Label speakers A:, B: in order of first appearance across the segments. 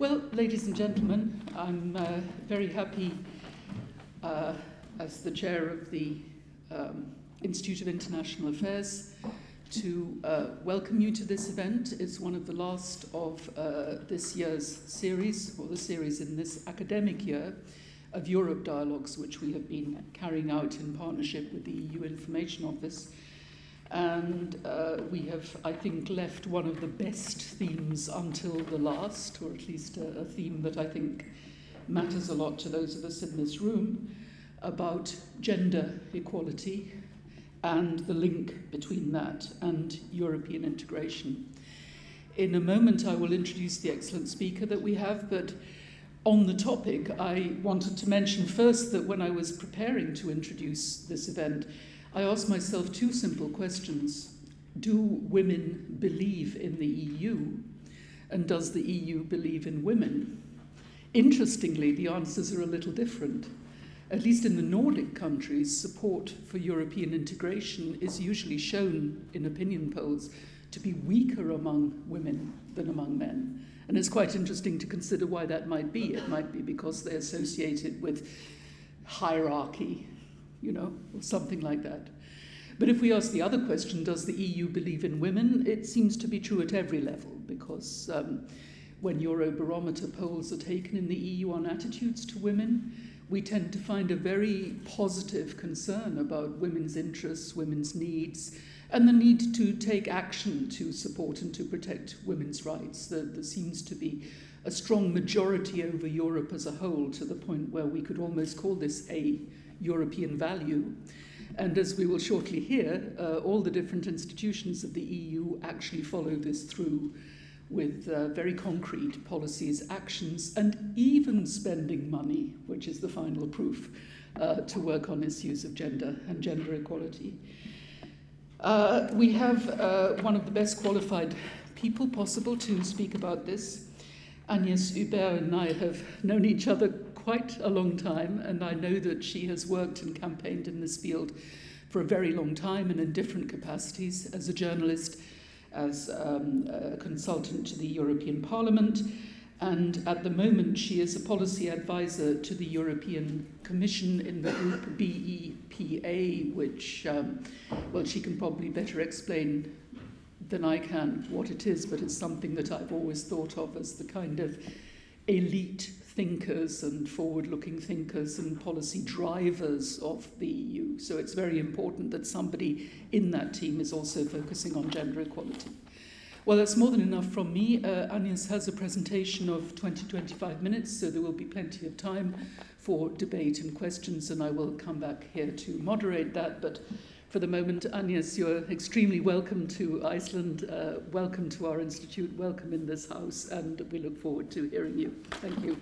A: Well, ladies and gentlemen, I'm very happy as the chair of the Institute of International Affairs to welcome you to this event. It's one of the last of this year's series, or the series in this academic year, of Europe Dialogues, which we have been carrying out in partnership with the EU Information Office. And we have, I think, left one of the best themes until the last, or at least a theme that I think matters a lot to those of us in this room, about gender equality and the link between that and European integration. In a moment, I will introduce the excellent speaker that we have, but on the topic, I wanted to mention first that when I was preparing to introduce this event, I asked myself two simple questions. Do women believe in the EU? And does the EU believe in women? Interestingly, the answers are a little different. At least in the Nordic countries, support for European integration is usually shown in opinion polls to be weaker among women than among men. And it's quite interesting to consider why that might be. It might be because they're associated with hierarchy, or something like that. But if we ask the other question, does the EU believe in women? It seems to be true at every level, because when Eurobarometer polls are taken in the EU on attitudes to women, we tend to find a very positive concern about women's interests, women's needs, and the need to take action to support and to protect women's rights. There seems to be a strong majority over Europe as a whole, to the point where we could almost call this a European value. And as we will shortly hear, all the different institutions of the EU actually follow this through with very concrete policies, actions, and even spending money, which is the final proof, to work on issues of gender and gender equality. We have one of the best qualified people possible to speak about this. Agnès Hubert and I have known each other quite a long time, and I know that she has worked and campaigned in this field for a very long time and in different capacities, as a journalist, as a consultant to the European Parliament, and at the moment she is a policy advisor to the European Commission in the group BEPA, which, well, she can probably better explain than I can what it is, but it's something that I've always thought of as the kind of elite thinkers and forward-looking thinkers and policy drivers of the EU. So it's very important that somebody in that team is also focusing on gender equality. Well, that's more than enough from me. Agnès has a presentation of 20-25 minutes, so there will be plenty of time for debate and questions, and I will come back here to moderate that. But for the moment, Agnès, you're extremely welcome to Iceland, welcome to our institute, welcome in this house, and we look forward to hearing you. Thank you.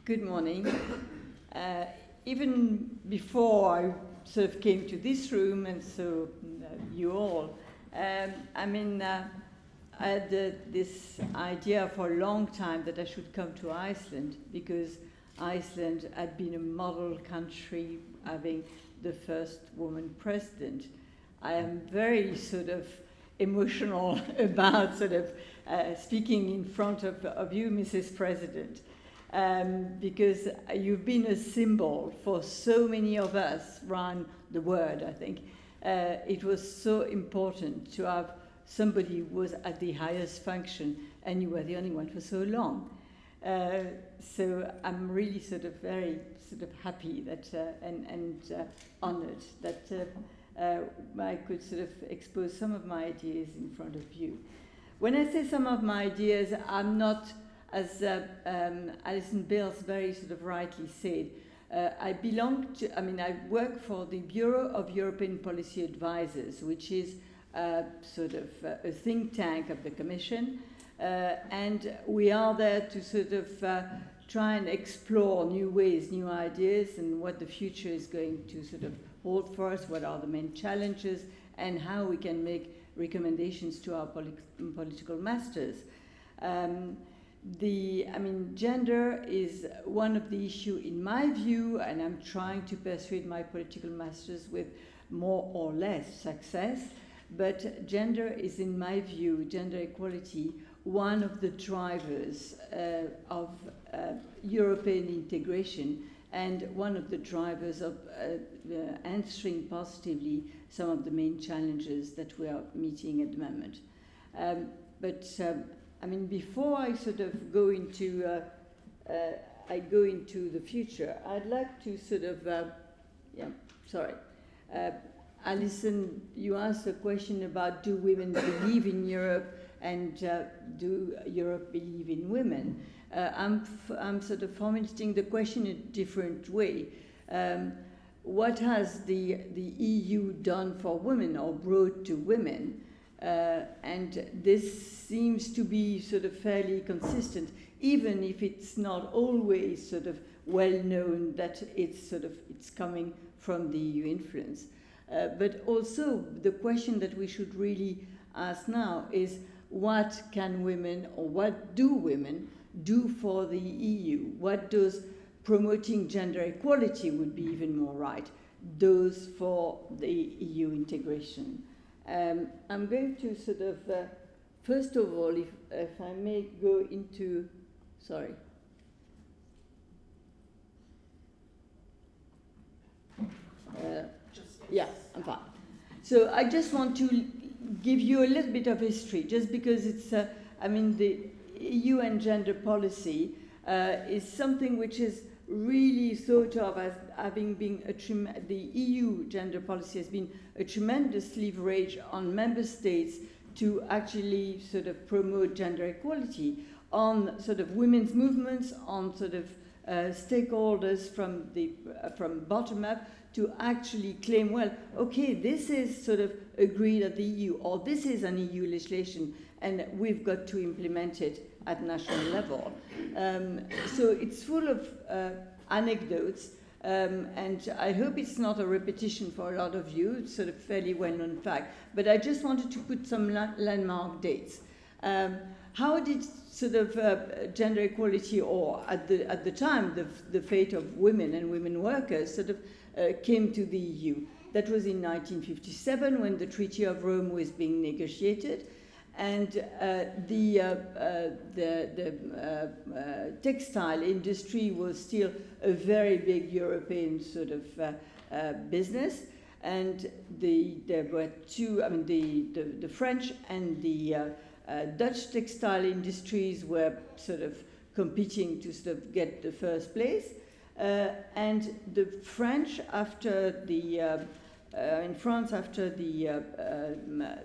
B: Good morning. Even before I sort of came to this room, and so you all, I had this idea for a long time that I should come to Iceland, because Iceland had been a model country, having the first woman president. I am very sort of emotional about sort of speaking in front of you, Mrs. President, because you've been a symbol for so many of us around the world, I think. It was so important to have somebody who was at the highest function, and you were the only one for so long. So I'm really sort of very sort of happy that and honored that I could sort of expose some of my ideas in front of you. When I say some of my ideas, I'm not, as Alison Bales very sort of rightly said, I work for the Bureau of European Policy Advisors, which is sort of a think tank of the Commission, and we are there to sort of try and explore new ways, new ideas, and what the future is going to sort of hold for us, what are the main challenges, and how we can make recommendations to our political masters. Gender is one of the issues in my view, and I'm trying to persuade my political masters with more or less success, but gender is, in my view, gender equality, one of the drivers of European integration and one of the drivers of answering positively some of the main challenges that we are meeting at the moment. Before I sort of go into the future, I'd like to sort of, Alison, you asked a question about do women believe in Europe and do Europe believe in women? I'm sort of formulating the question in a different way. What has the EU done for women or brought to women? And this seems to be sort of fairly consistent, even if it's not always sort of well known that it's coming from the EU influence. But also the question that we should really ask now is, what can women, or what do women do for the EU? What does promoting gender equality, would be even more right, does for the EU integration? I'm going to sort of, first of all, if I may go into, sorry. Yeah, I'm fine. So I just want to give you a little bit of history, just because it's, the EU and gender policy is something which is really thought of as having been the EU gender policy has been a tremendous leverage on member states to actually sort of promote gender equality, on sort of women's movements, on sort of stakeholders from bottom up to actually claim, well, okay, this is sort of agreed at the EU, or this is an EU legislation, and we've got to implement it at national level. So it's full of anecdotes, and I hope it's not a repetition for a lot of you. It's sort of fairly well-known fact. But I just wanted to put some landmark dates. How did sort of gender equality, or at the time, the fate of women and women workers sort of came to the EU? That was in 1957 when the Treaty of Rome was being negotiated. And the textile industry was still a very big European sort of business, and there were two. The French and the Dutch textile industries were sort of competing to sort of get the first place, and the French, after the in France after the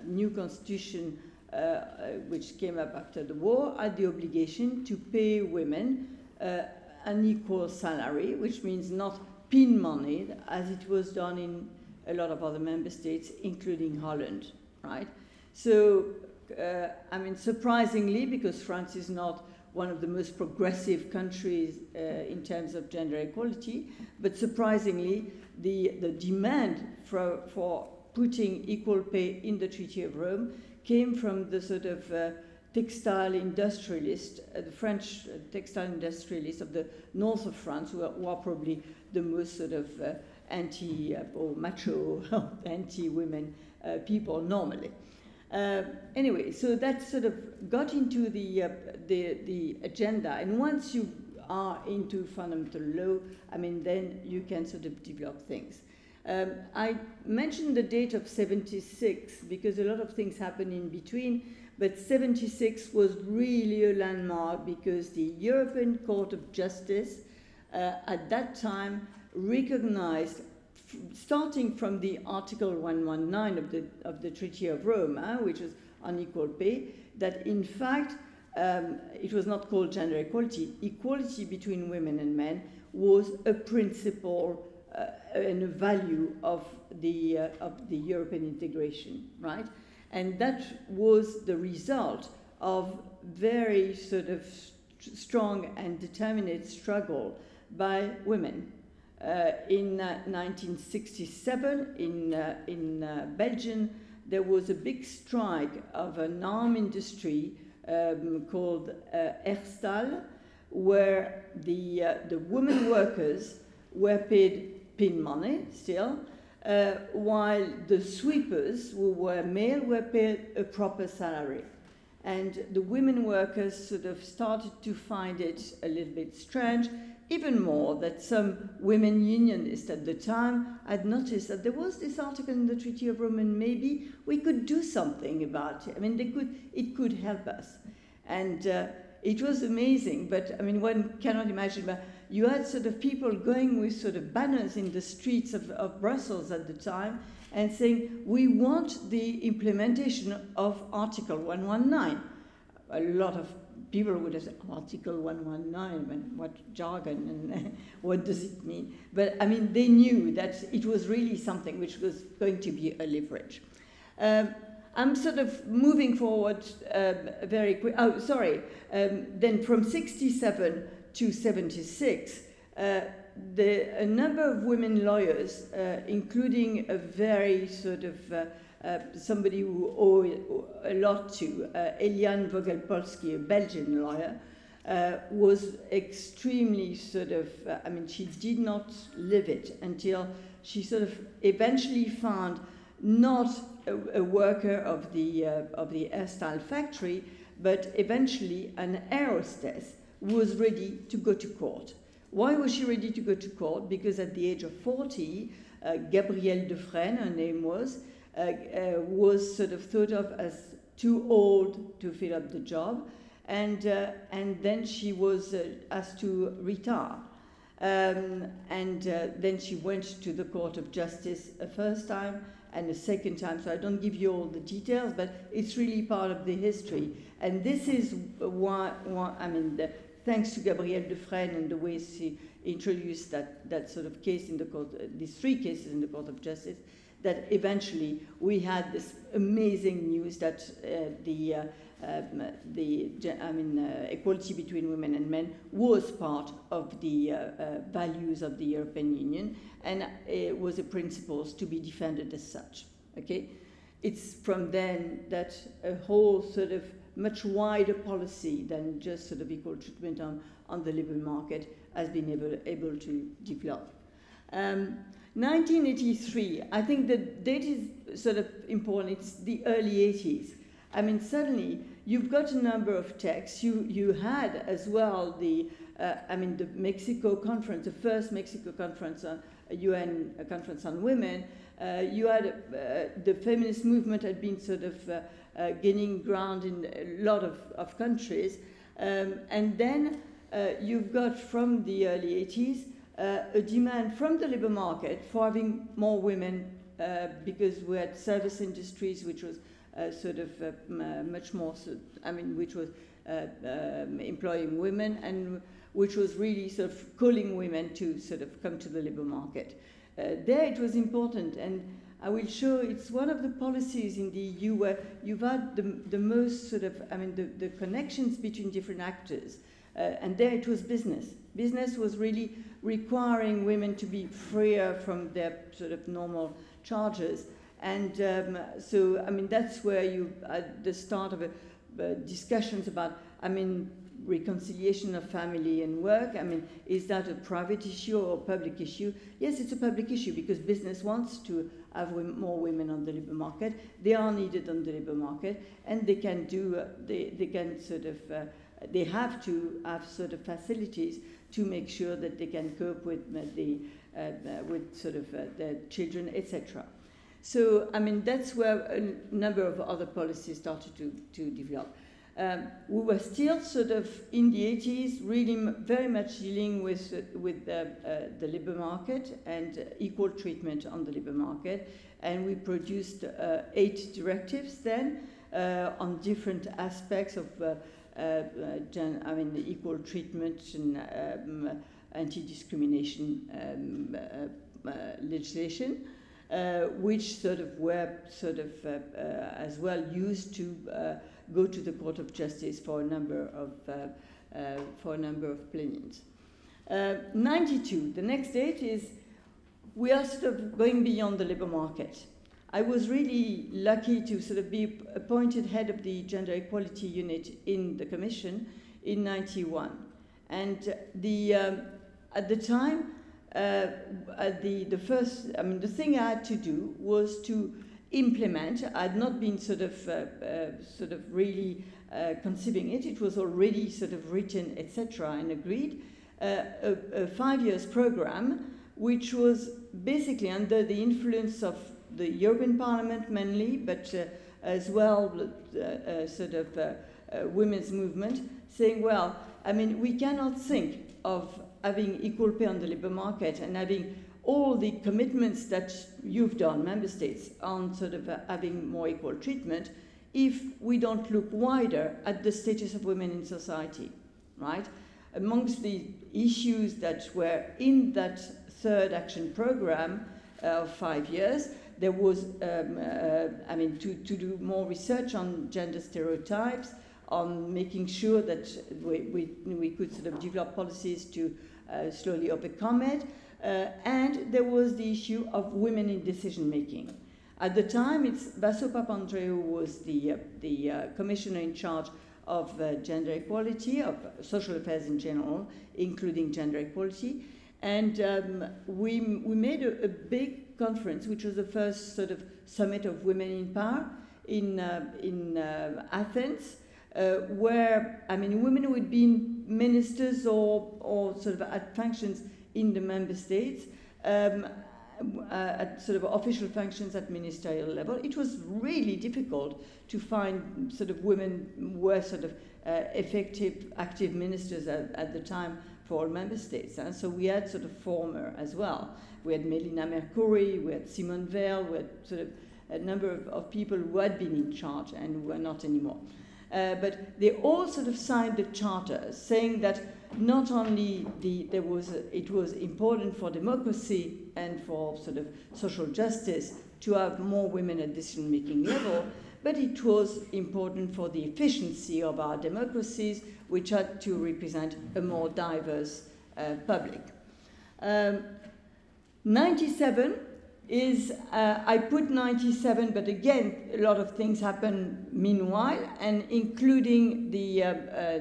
B: new constitution. Which came up after the war, had the obligation to pay women an equal salary, which means not pin money, as it was done in a lot of other member states, including Holland, right? So, surprisingly, because France is not one of the most progressive countries in terms of gender equality, but surprisingly, the demand for putting equal pay in the Treaty of Rome came from the sort of textile industrialists, the French textile industrialists of the north of France, who are probably the most sort of anti or macho, anti-women people normally. Anyway, so that sort of got into the agenda, and once you are into fundamental law, then you can sort of develop things. I mentioned the date of 76 because a lot of things happened in between, but 76 was really a landmark because the European Court of Justice at that time recognized, starting from the Article 119 of the Treaty of Rome, which was on equal pay, that in fact it was not called gender equality. Equality between women and men was a principle and a value of the European integration, right? And that was the result of very sort of strong and determined struggle by women. In 1967, in Belgium, there was a big strike of an arm industry called Herstal, where the women workers were paid pin money still, while the sweepers, who were male, were paid a proper salary. And the women workers sort of started to find it a little bit strange, even more that some women unionists at the time had noticed that there was this article in the Treaty of Rome, and maybe we could do something about it. I mean, it could help us. And it was amazing, but I mean, one cannot imagine, but you had sort of people going with sort of banners in the streets of Brussels at the time and saying, we want the implementation of Article 119. A lot of people would have said, Article 119, and what jargon and what does it mean? But I mean, they knew that it was really something which was going to be a leverage. I'm sort of moving forward very quick. Oh, sorry. Then from 67 to 76, a number of women lawyers, including a very sort of somebody who owed a lot to, Eliane Vogelpolsky, a Belgian lawyer, was extremely sort of, I mean, she did not live it until she sort of eventually found not a worker of the Herstal factory, but eventually an aerostess who was ready to go to court. Why was she ready to go to court? Because at the age of 40, Gabrielle Dufresne, her name was sort of thought of as too old to fill up the job, and then she was asked to retire. And then she went to the Court of Justice a first time and a second time, so I don't give you all the details, but it's really part of the history. And this is why I mean, thanks to Gabrielle Dufresne and the way she introduced that sort of case in the court, these three cases in the Court of Justice, that eventually we had this amazing news that equality between women and men was part of the values of the European Union, and it was a principles to be defended as such. Okay, it's from then that a whole sort of much wider policy than just sort of equal treatment on the labour market has been able to develop. 1983, I think the date is sort of important. It's the early 80s. I mean, suddenly you've got a number of texts. You had as well the Mexico conference, the first Mexico conference, UN conference on women. You had the feminist movement had been sort of gaining ground in a lot of countries. And then you've got from the early 80s a demand from the labour market for having more women because we had service industries, which was sort of much more, which was employing women, and which was really sort of calling women to sort of come to the labour market. There it was important, and I will show it's one of the policies in the EU where you've had the most sort of, the connections between different actors. And there it was business. Business was really requiring women to be freer from their sort of normal charges. And so, that's where you, at the start of discussions about, reconciliation of family and work. Is that a private issue or a public issue? Yes, it's a public issue because business wants to have more women on the labour market. They are needed on the labour market, and they can do, they can sort of, they have to have sort of facilities to make sure that they can cope with with sort of their children, etc. So, that's where a number of other policies started to develop. We were still sort of in the 80s, really very much dealing with the labour market and equal treatment on the labour market, and we produced 8 directives then on different aspects of equal treatment and anti-discrimination legislation, which sort of were sort of as well used to go to the Court of Justice for a number of pleadings. 92. The next date is we are sort of going beyond the labour market. I was really lucky to sort of be appointed head of the Gender Equality Unit in the Commission in '91. And at the time, the thing I had to do was to implement. I had not been sort of really conceiving it. It was already sort of written, etc., and agreed. A 5 years program, which was basically under the influence of the European Parliament mainly, but as well women's movement, saying, well, I mean, we cannot think of having equal pay on the labour market and having all the commitments that you've done, member states, on sort of having more equal treatment, if we don't look wider at the status of women in society, right? Amongst the issues that were in that third action program of 5 years, there was, to do more research on gender stereotypes, on making sure that we could sort of develop policies to slowly overcome it. And there was the issue of women in decision-making. At the time, Vaso Papandreou was the commissioner in charge of gender equality, of social affairs in general, including gender equality. And we made a big conference, which was the first sort of summit of women in power in Athens, where, I mean, women who had been ministers or sort of at functions in the member states, at sort of official functions at ministerial level. It was really difficult to find sort of women who were sort of effective, active ministers at the time for all member states. And so we had sort of former as well. We had Melina Mercouri, we had Simone Veil, we had sort of a number of people who had been in charge and who were not anymore. But they all sort of signed the charter saying that not only it was important for democracy and for sort of social justice to have more women at decision-making level, but it was important for the efficiency of our democracies, which had to represent a more diverse public. 97 is, I put 97, but again, a lot of things happened meanwhile, and including the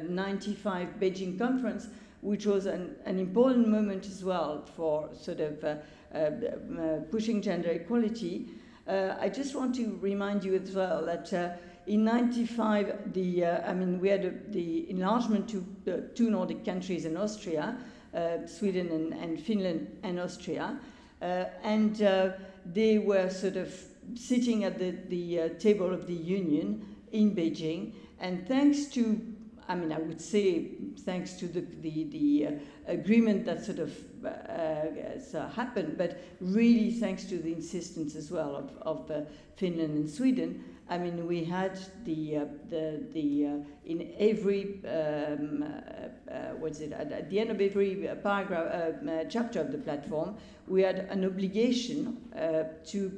B: 95 Beijing conference, which was an important moment as well for sort of pushing gender equality. I just want to remind you as well that in 95, we had the enlargement to the 2 Nordic countries and Austria, Sweden and Finland and Austria. And they were sort of sitting at the table of the Union in Beijing, and thanks to, I would say, thanks to the agreement that sort of happened, but really thanks to the insistence as well of Finland and Sweden. I mean, we had in every at the end of every paragraph chapter of the platform, we had an obligation to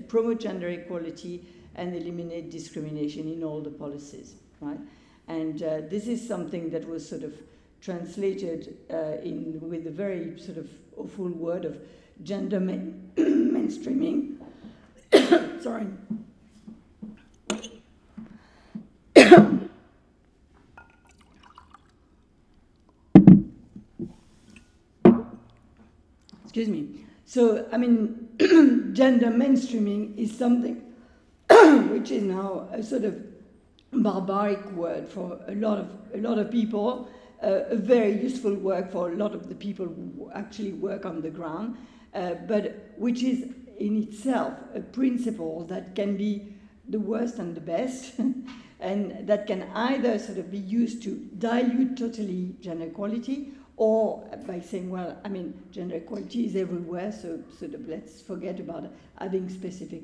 B: promote gender equality and eliminate discrimination in all the policies, right? And this is something that was sort of translated with a very sort of awful word of gender mainstreaming. Sorry. Excuse me. So, I mean, gender mainstreaming is something which is now a sort of barbaric word for a lot of people, a very useful word for a lot of the people who actually work on the ground, but which is in itself a principle that can be the worst and the best, and that can either sort of be used to dilute totally gender equality, or by saying, well, I mean, gender equality is everywhere, so sort of let's forget about having specific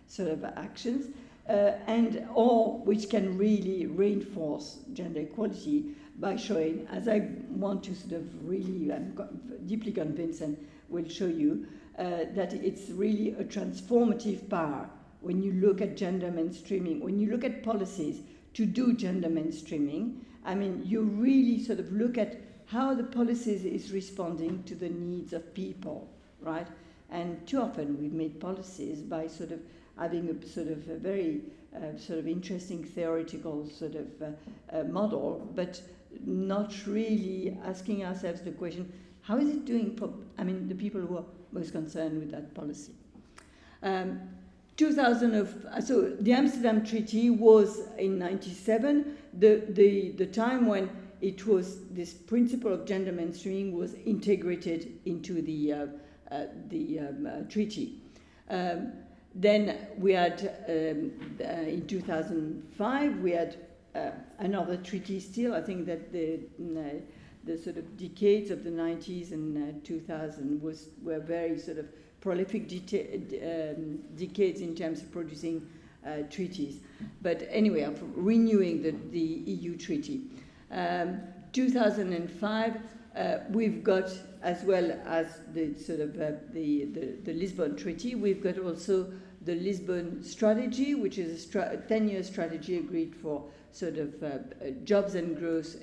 B: sort of actions, or which can really reinforce gender equality by showing, as I want to sort of really, I'm deeply convinced and will show you, that it's really a transformative power when you look at gender mainstreaming, when you look at policies to do gender mainstreaming. I mean, you really sort of look at how the policies is responding to the needs of people, right? And too often we've made policies by sort of having a sort of a very sort of interesting theoretical sort of model, but not really asking ourselves the question, how is it doing for, the people who are most concerned with that policy? So the Amsterdam Treaty was in 1997, the time when it was, this principle of gender mainstreaming was integrated into the treaty. Then we had, in 2005, we had another treaty still. I think that the sort of decades of the 90s and 2000 were very sort of prolific decades in terms of producing treaties. But anyway, of renewing the EU treaty. 2005, we've got, as well as the sort of the Lisbon Treaty, we've got also the Lisbon Strategy, which is a 10-year strategy agreed for sort of jobs and growth,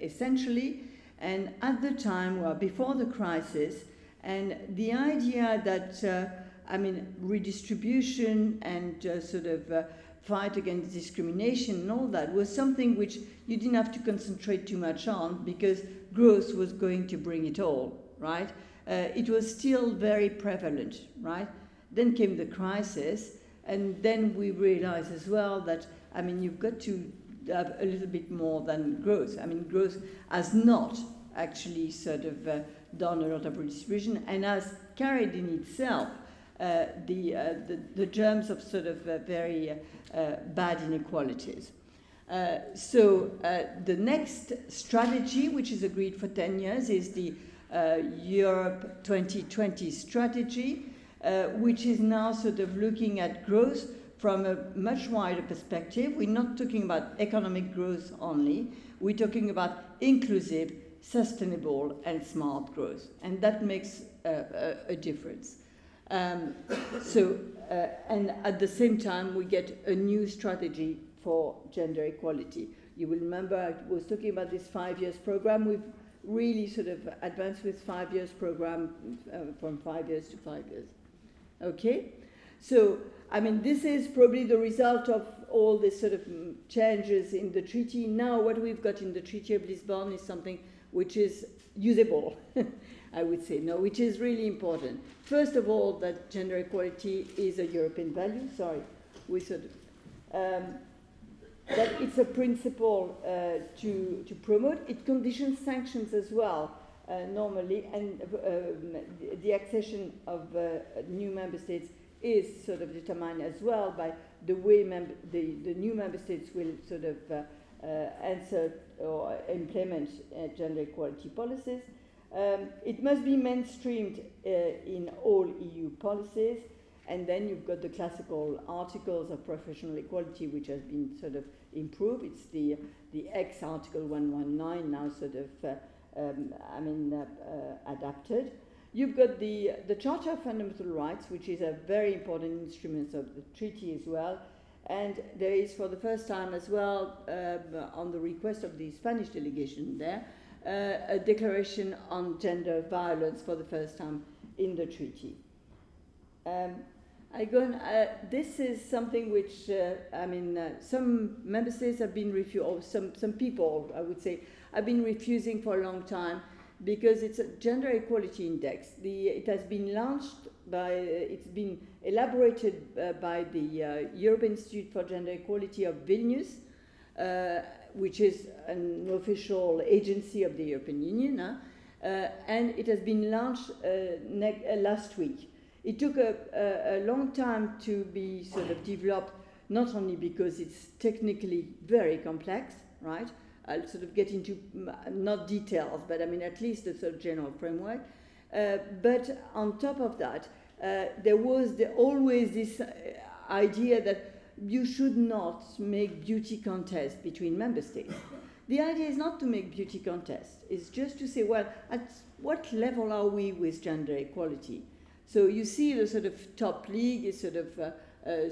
B: essentially. And at the time, well, before the crisis, and the idea that, redistribution and sort of fight against discrimination and all that was something which you didn't have to concentrate too much on because growth was going to bring it all, right? It was still very prevalent, right? Then came the crisis, and then we realized as well that, you've got to have a little bit more than growth. Growth has not actually sort of done a lot of redistribution and has carried in itself the germs of sort of very bad inequalities. So the next strategy, which is agreed for 10 years, is the Europe 2020 strategy, which is now sort of looking at growth from a much wider perspective. We're not talking about economic growth only. We're talking about inclusive, sustainable, and smart growth. And that makes a difference. And at the same time, we get a new strategy for gender equality. You will remember I was talking about this 5 years program. We've really sort of advanced with 5 years program from 5 years to 5 years. Okay? So, this is probably the result of all these sort of changes in the treaty. Now, what we've got in the Treaty of Lisbon is something which is usable, I would say, no, which is really important. First of all, that gender equality is a European value. Sorry, we sort of, that it's a principle to promote. It conditions sanctions as well, normally, and the accession of new member states is sort of determined as well by the way the new member states will sort of answer or implement gender equality policies. It must be mainstreamed in all EU policies, and then you've got the classical articles of professional equality, which has been sort of improved. It's the X article 119 now sort of adapted. You've got the Charter of Fundamental Rights, which is a very important instrument of the treaty as well. And there is, for the first time as well, on the request of the Spanish delegation there, a declaration on gender violence for the first time in the treaty. This is something which, some member states have been refusing, or some people, I would say, have been refusing for a long time, because it's a gender equality index. It has been launched it's been elaborated by the European Institute for Gender Equality of Vilnius, which is an official agency of the European Union, and it has been launched last week. It took a long time to be sort of developed, not only because it's technically very complex, right? I'll sort of get into not details, but at least a sort of general framework. But on top of that, there was always this idea that you should not make beauty contests between member states. The idea is not to make beauty contests. It's just to say, well, at what level are we with gender equality? So you see the sort of top league is sort of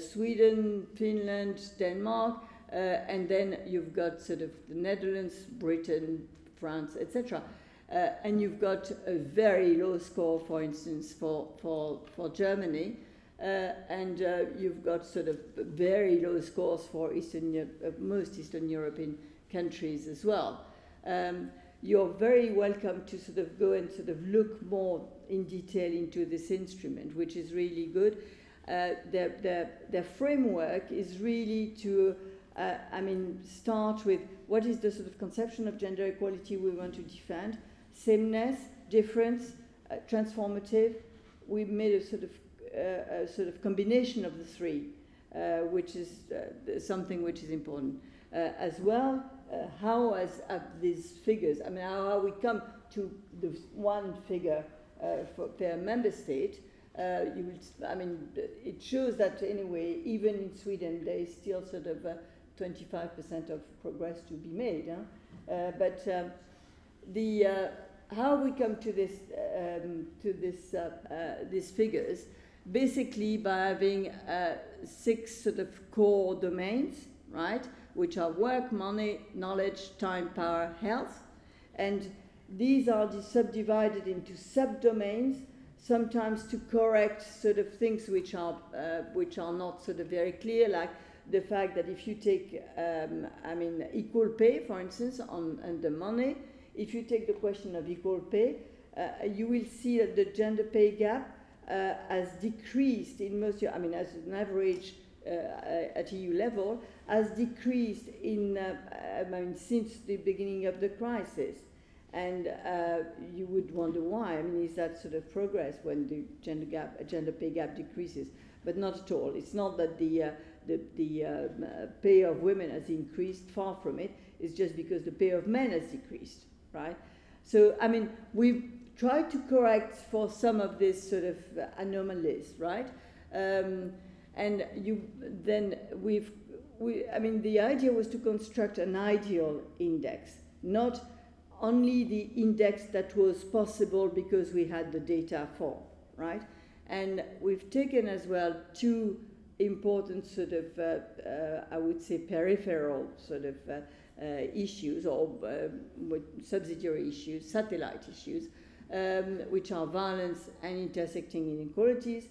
B: Sweden, Finland, Denmark, and then you've got sort of the Netherlands, Britain, France, etc. and you've got a very low score, for instance, for Germany, and you've got sort of very low scores for most Eastern European countries as well. You're very welcome to sort of go and sort of look more in detail into this instrument, which is really good. Their framework is really to, start with what is the sort of conception of gender equality we want to defend, sameness, difference, transformative. We made a sort of combination of the three, which is something which is important. As well, how as these figures, how we come to the one figure per member state, it shows that anyway, even in Sweden, there is still sort of 25% of progress to be made. How we come to these figures, basically by having 6 sort of core domains, right, which are work, money, knowledge, time, power, health, and these are subdivided into subdomains, sometimes to correct sort of things which are not sort of very clear, like the fact that if you take, equal pay, for instance, on the money, if you take the question of equal pay, you will see that the gender pay gap has decreased in most, as an average at EU level, has decreased in, since the beginning of the crisis. And you would wonder why. Is that sort of progress when the gender pay gap decreases? But not at all. It's not that the pay of women has increased, far from it. It's just because the pay of men has decreased, right? So, we've tried to correct for some of these sort of anomalies, right? The idea was to construct an ideal index, not only the index that was possible because we had the data for, right? And we've taken as well 2 important sort of, I would say, peripheral sort of issues or subsidiary issues, satellite issues, which are violence and intersecting inequalities.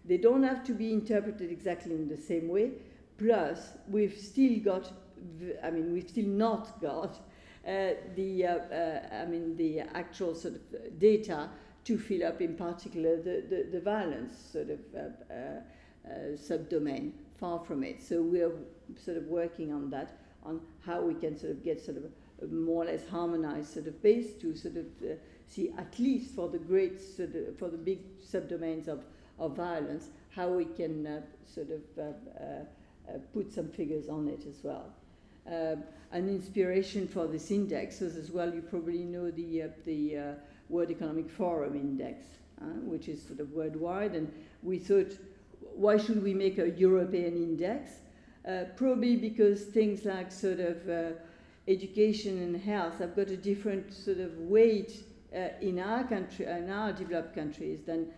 B: They don't have to be interpreted exactly in the same way. Plus, we've still not got the actual sort of data to fill up, in particular, the violence sort of subdomain. Far from it. So we're sort of working on that, on how we can sort of get sort of a more or less harmonized sort of base to sort of see, at least for the great sort of, for the big subdomains of violence, how we can put some figures on it as well. An inspiration for this index is as well, you probably know the World Economic Forum Index, which is sort of worldwide, and we thought, why should we make a European index? Probably because things like sort of education and health have got a different sort of weight in our country, in our developed countries than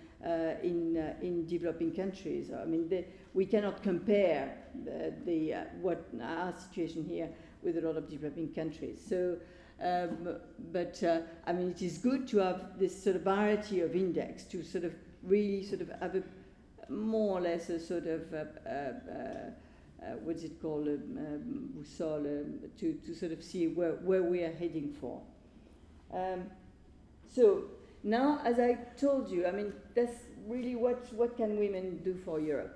B: in developing countries. We cannot compare what our situation here with a lot of developing countries. So, it is good to have this sort of variety of index to sort of really sort of have a more or less a sort of what's it called, boussole, to sort of see where we are heading for. So now, as I told you, that's really what can women do for Europe.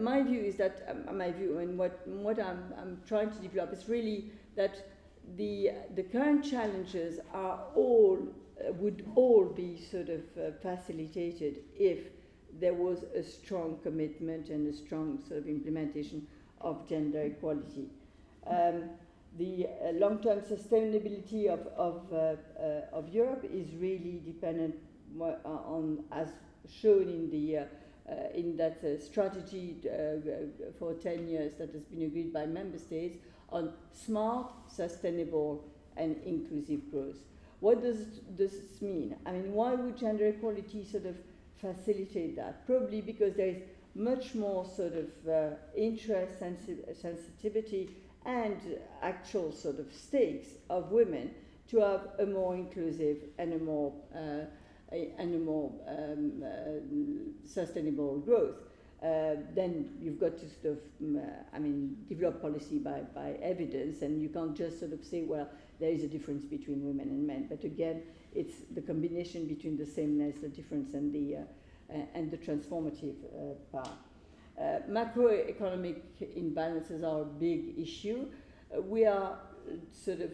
B: My view is that my view, and what I'm trying to develop is really that the current challenges would all be sort of facilitated if there was a strong commitment and a strong sort of implementation of gender equality. The long-term sustainability of Europe is really dependent on, as shown in that strategy for 10 years that has been agreed by member states, on smart, sustainable, and inclusive growth. What does this mean? Why would gender equality sort of facilitate that? Probably because there is much more sort of interest, sensitivity, and actual sort of stakes of women to have a more inclusive and a more sustainable growth. Then you've got to sort of, develop policy by evidence, and you can't just sort of say, well, there is a difference between women and men. But again, it's the combination between the sameness, the difference, and the transformative part. Macroeconomic imbalances are a big issue. We are sort of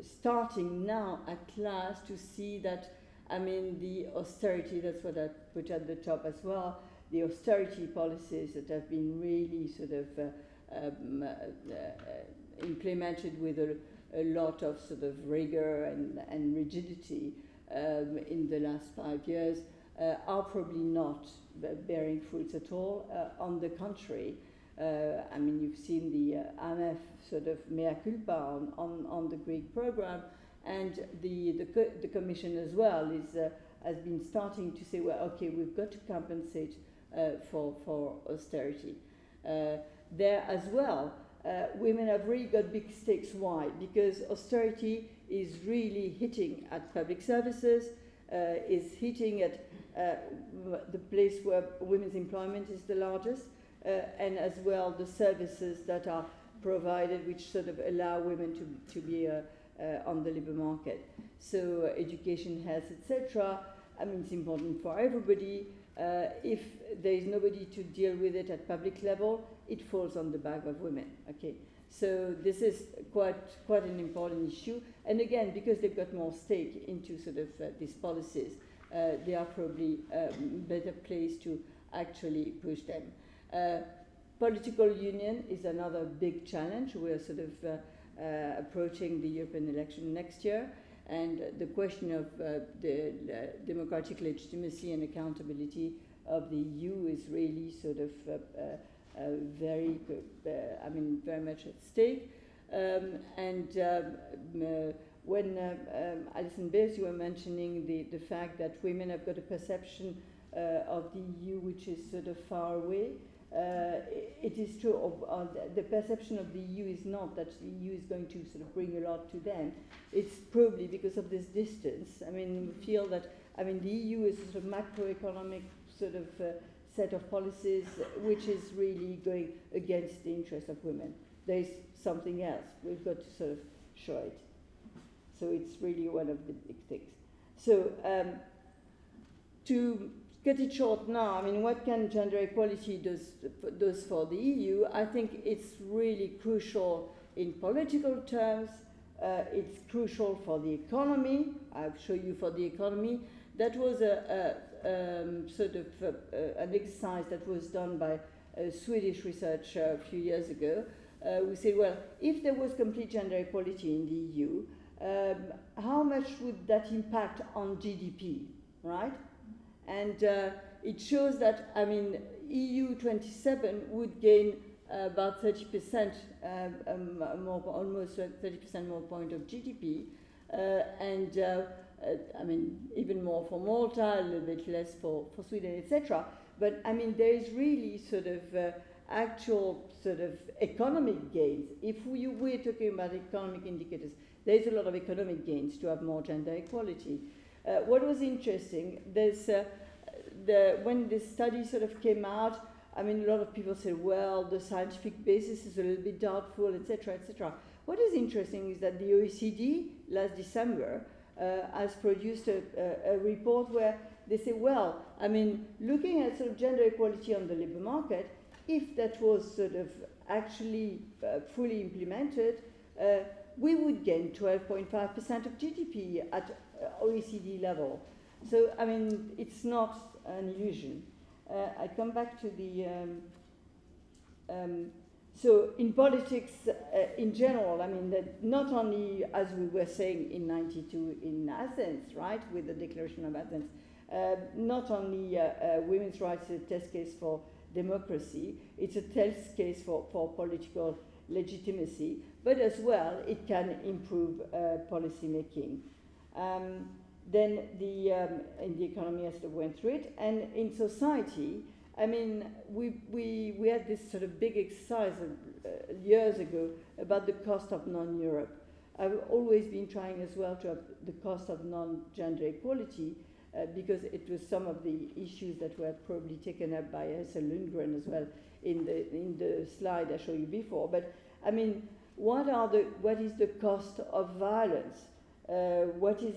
B: starting now at last to see that, the austerity, that's what I put at the top as well, the austerity policies that have been really sort of implemented with a lot of sort of rigor and rigidity in the last 5 years are probably not bearing fruits at all. On the contrary, you've seen the IMF sort of mea culpa on the Greek program, and the Commission as well has been starting to say, well, okay, we've got to compensate for austerity. There as well, women have really got big stakes. Why? Because austerity is really hitting at public services, is hitting at the place where women's employment is the largest, and as well the services that are provided which sort of allow women to be on the labour market. So education, health, etc. It's important for everybody. If there is nobody to deal with it at public level, it falls on the back of women. Okay, so this is quite an important issue. And again, because they've got more stake into sort of these policies, they are probably better placed to actually push them. Political union is another big challenge. We are sort of approaching the European election next year, and the question of the democratic legitimacy and accountability of the EU is really sort of very much at stake. When Alison Hubert, you were mentioning the fact that women have got a perception of the EU which is sort of far away. It is true. The perception of the EU is not that the EU is going to sort of bring a lot to them. It's probably because of this distance. We feel that the EU is a sort of macroeconomic sort of set of policies which is really going against the interests of women. There is something else. We've got to sort of show it. So it's really one of the big things. So to cut it short now, what can gender equality does for the EU? I think it's really crucial in political terms. It's crucial for the economy. I'll show you for the economy. That was an exercise that was done by a Swedish researcher a few years ago. We said, well, if there was complete gender equality in the EU, how much would that impact on GDP, right? And it shows that, EU 27 would gain about 30% more, almost 30% more point of GDP, even more for Malta, a little bit less for Sweden, etc. But there is really sort of actual sort of economic gains. If we're talking about economic indicators, there is a lot of economic gains to have more gender equality. What was interesting, when this study sort of came out, a lot of people said, well, the scientific basis is a little bit doubtful, etc., etc. What is interesting is that the OECD last December has produced a report where they say, well, looking at sort of gender equality on the labour market, if that was sort of actually fully implemented, we would gain 12.5% of GDP at OECD level. So, it's not an illusion. I come back to the... so in politics in general, that not only, as we were saying in '92 in Athens, right, with the Declaration of Athens, not only women's rights is a test case for democracy, it's a test case for political legitimacy, but as well it can improve policy making. Then in the economy, as I went through it, and in society, we had this sort of big exercise years ago about the cost of non-Europe. I've always been trying as well to have the cost of non-gender equality, because it was some of the issues that were probably taken up by Hesse Lundgren as well in the slide I showed you before. But I mean, what is the cost of violence? What is,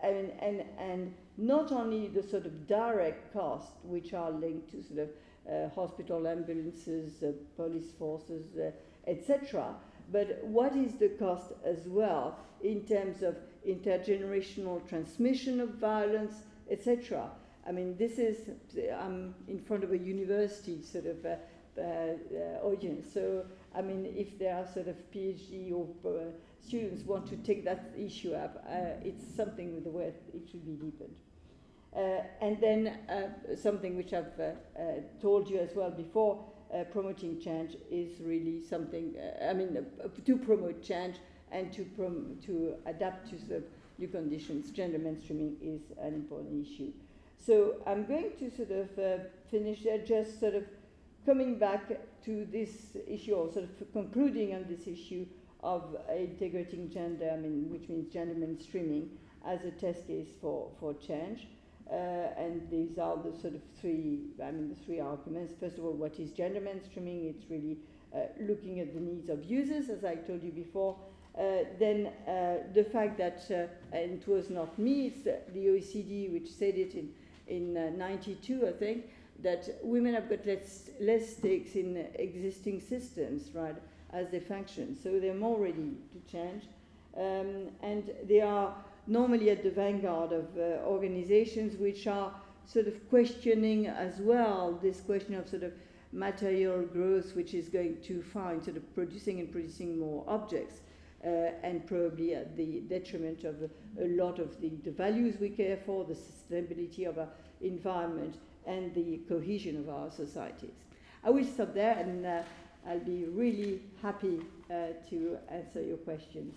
B: and not only the sort of direct costs which are linked to sort of hospital ambulances, police forces, etc., but what is the cost as well in terms of intergenerational transmission of violence, etc. I mean, this is, I'm in front of a university sort of audience, so I mean, if there are sort of PhD or students want to take that issue up, it's something with the way it should be deepened. And then something which I've told you as well before, promoting change is really something, to promote change and to adapt to sort of new conditions, gender mainstreaming is an important issue. So I'm going to sort of finish there, just sort of coming back to this issue, or sort of concluding on this issue of integrating gender, which means gender mainstreaming as a test case for change. And these are the sort of three arguments. First of all, what is gender mainstreaming? It's really looking at the needs of users, as I told you before. Then the fact that, and it was not me, it's the OECD which said it in 92, I think, that women have got less stakes in existing systems, right, as they function. So they're more ready to change. And they are normally at the vanguard of organizations which are sort of questioning as well this question of sort of material growth, which is going to find sort of producing more objects, and probably at the detriment of a lot of the values we care for, the sustainability of our environment, and the cohesion of our societies. I will stop there, and I'll be really happy to answer your questions.